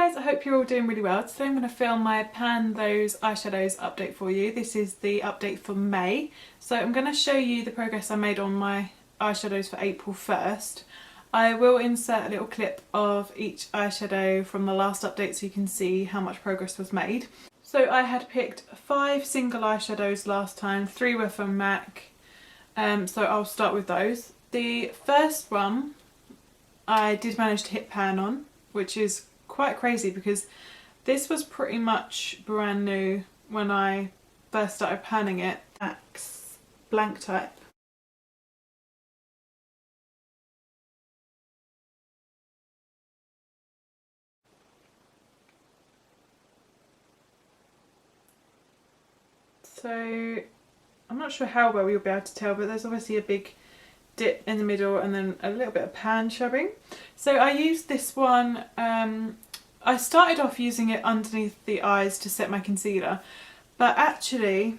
guys, I hope you're all doing really well. Today I'm going to film my Pan Those Eyeshadows update for you. This is the update for May. So I'm going to show you the progress I made on my eyeshadows for April 1st. I will insert a little clip of each eyeshadow from the last update so you can see how much progress was made. So I had picked 5 single eyeshadows last time, 3 were from MAC, so I'll start with those. The first one I did manage to hit pan on, which is quite crazy because this was pretty much brand new when I first started panning it. MAC's Blank Type. So I'm not sure how well you'll be able to tell, but there's obviously a big dip in the middle and then a little bit of pan showing. So I used this one, I started off using it underneath the eyes to set my concealer, but actually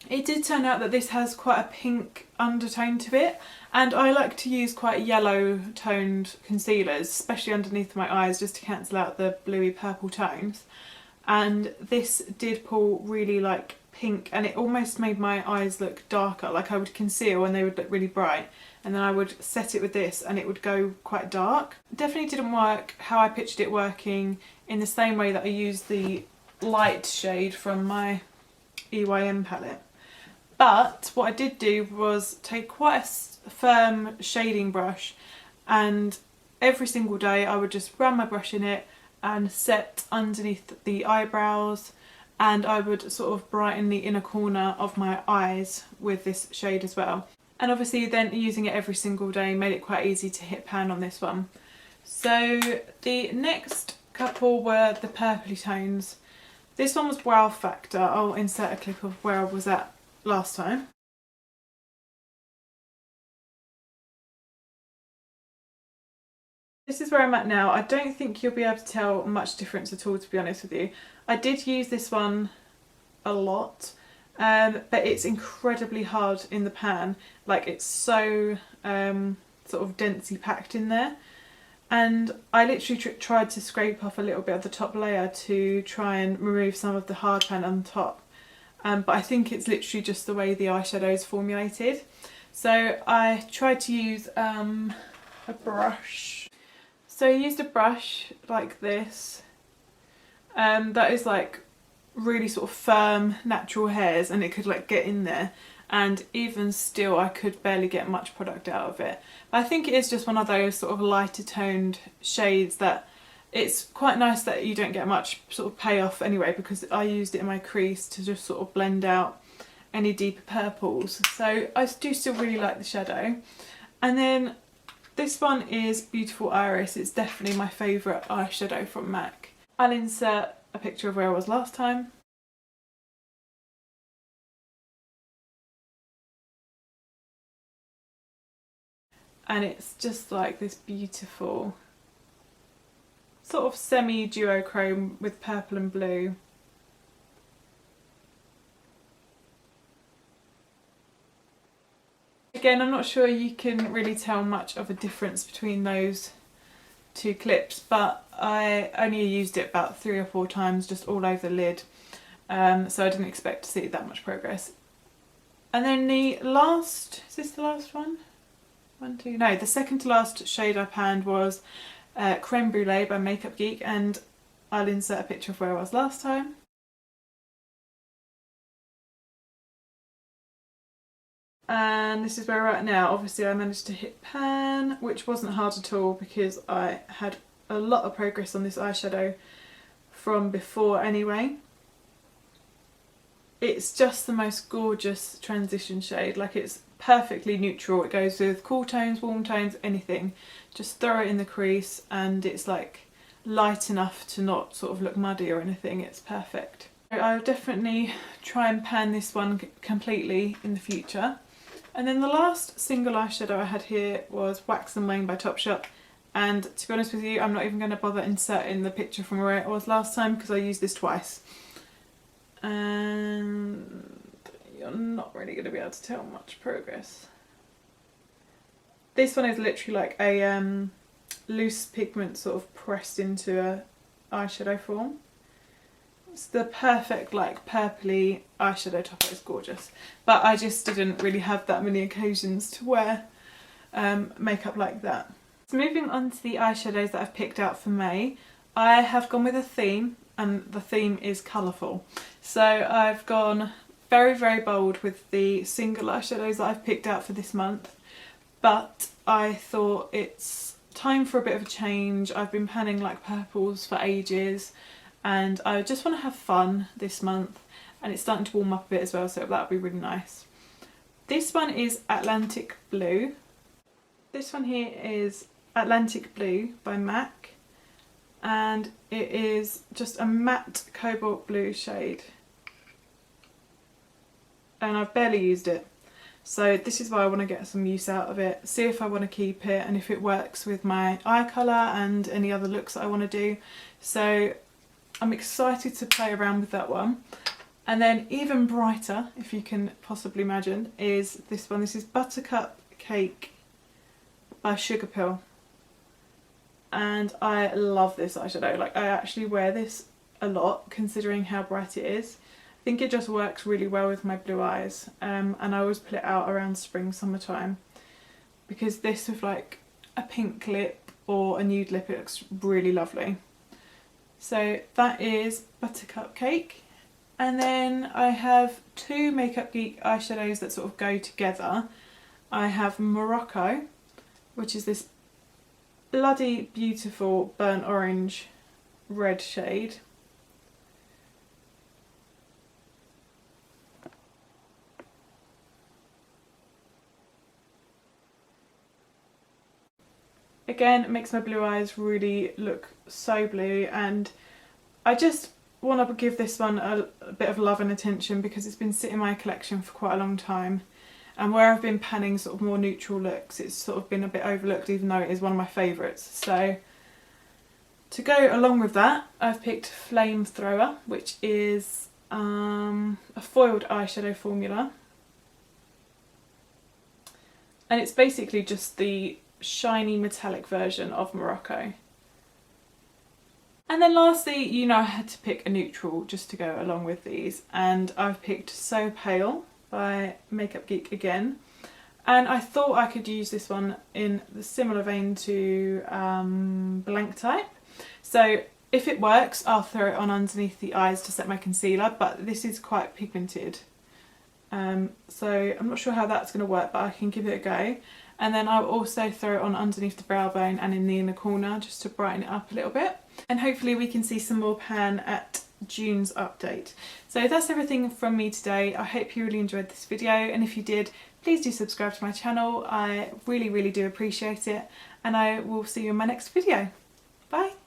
it did turn out that this has quite a pink undertone to it, and I like to use quite yellow toned concealers, especially underneath my eyes, just to cancel out the bluey purple tones. And this did pull really like pink, and it almost made my eyes look darker. Like I would conceal and they would look really bright, and then I would set it with this and it would go quite dark. Definitely didn't work how I pictured it working, in the same way that I used the light shade from my EYM palette. But what I did do was take quite a firm shading brush, and every single day I would just run my brush in it and set underneath the eyebrows, and I would sort of brighten the inner corner of my eyes with this shade as well. And obviously then using it every single day made it quite easy to hit pan on this one. So the next couple were the purpley tones. This one was Wow Factor. I'll insert a clip of where I was at last time. This is where I'm at now. I don't think you'll be able to tell much difference at all, to be honest with you. I did use this one a lot, but it's incredibly hard in the pan. Like, it's so sort of densely packed in there. And I literally tried to scrape off a little bit of the top layer to try and remove some of the hard pan on top. But I think it's literally just the way the eyeshadow is formulated. So I tried to use a brush. So I used a brush like this, that is like really sort of firm natural hairs, and it could like get in there, and even still I could barely get much product out of it. But I think it is just one of those sort of lighter toned shades that it's quite nice that you don't get much sort of payoff anyway, because I used it in my crease to just sort of blend out any deeper purples. So I do still really like the shadow. And then this one is Beautiful Iris. It's definitely my favourite eyeshadow from MAC. I'll insert a picture of where I was last time. And it's just like this beautiful sort of semi-duochrome with purple and blue. Again, I'm not sure you can really tell much of a difference between those two clips, but I only used it about 3 or 4 times just all over the lid, so I didn't expect to see that much progress. And then the last, is this the last one? No, the second to last shade I panned was Creme Brulee by Makeup Geek, and I'll insert a picture of where I was last time. And this is where we're at now. Obviously I managed to hit pan, which wasn't hard at all because I had a lot of progress on this eyeshadow from before anyway. It's just the most gorgeous transition shade. Like, it's perfectly neutral. It goes with cool tones, warm tones, anything. Just throw it in the crease and it's like light enough to not sort of look muddy or anything. It's perfect. I'll definitely try and pan this one completely in the future. And then the last single eyeshadow I had here was Wax and Wayne by Topshop, and to be honest with you, I'm not even going to bother inserting the picture from where it was last time because I used this twice. And you're not really going to be able to tell much progress. This one is literally like a loose pigment sort of pressed into eyeshadow form. It's the perfect like purpley eyeshadow topper. It's gorgeous, but I just didn't really have that many occasions to wear makeup like that. So moving on to the eyeshadows that I've picked out for May, I have gone with a theme, and the theme is colourful. So I've gone very, very bold with the single eyeshadows that I've picked out for this month, but I thought it's time for a bit of a change. I've been panning like purples for ages, and I just want to have fun this month, and it's starting to warm up a bit as well, so that would be really nice. This one is Atlantic Blue. This one here is Atlantic Blue by MAC, and it is just a matte cobalt blue shade, and I've barely used it, so this is why I want to get some use out of it, see if I want to keep it and if it works with my eye colour and any other looks that I want to do. So I'm excited to play around with that one. And then even brighter, if you can possibly imagine, is this one. This is Buttercup Cake by Sugar Pill, and I love this eyeshadow. Like, I actually wear this a lot considering how bright it is. I think it just works really well with my blue eyes, and I always pull it out around spring, summertime, because this with like a pink lip or a nude lip, it looks really lovely. So that is Buttercup Cake. And then I have two Makeup Geek eyeshadows that sort of go together. I have Morocco, which is this bloody beautiful burnt orange red shade. Again, it makes my blue eyes really look so blue, and I just want to give this one a bit of love and attention because it's been sitting in my collection for quite a long time, and where I've been panning sort of more neutral looks, it's sort of been a bit overlooked, even though it is one of my favourites. So to go along with that, I've picked Flamethrower, which is a foiled eyeshadow formula, and it's basically just the shiny metallic version of Morocco. And then lastly, you know, I had to pick a neutral just to go along with these, and I've picked So Pale by Makeup Geek again, and I thought I could use this one in the similar vein to Blank Type. So if it works, I'll throw it on underneath the eyes to set my concealer, but this is quite pigmented, so I'm not sure how that's going to work, but I can give it a go. And then I'll also throw it on underneath the brow bone and in the inner corner just to brighten it up a little bit. And hopefully we can see some more pan at June's update. So that's everything from me today. I hope you really enjoyed this video, and if you did, please do subscribe to my channel. I really, really do appreciate it, and I will see you in my next video. Bye!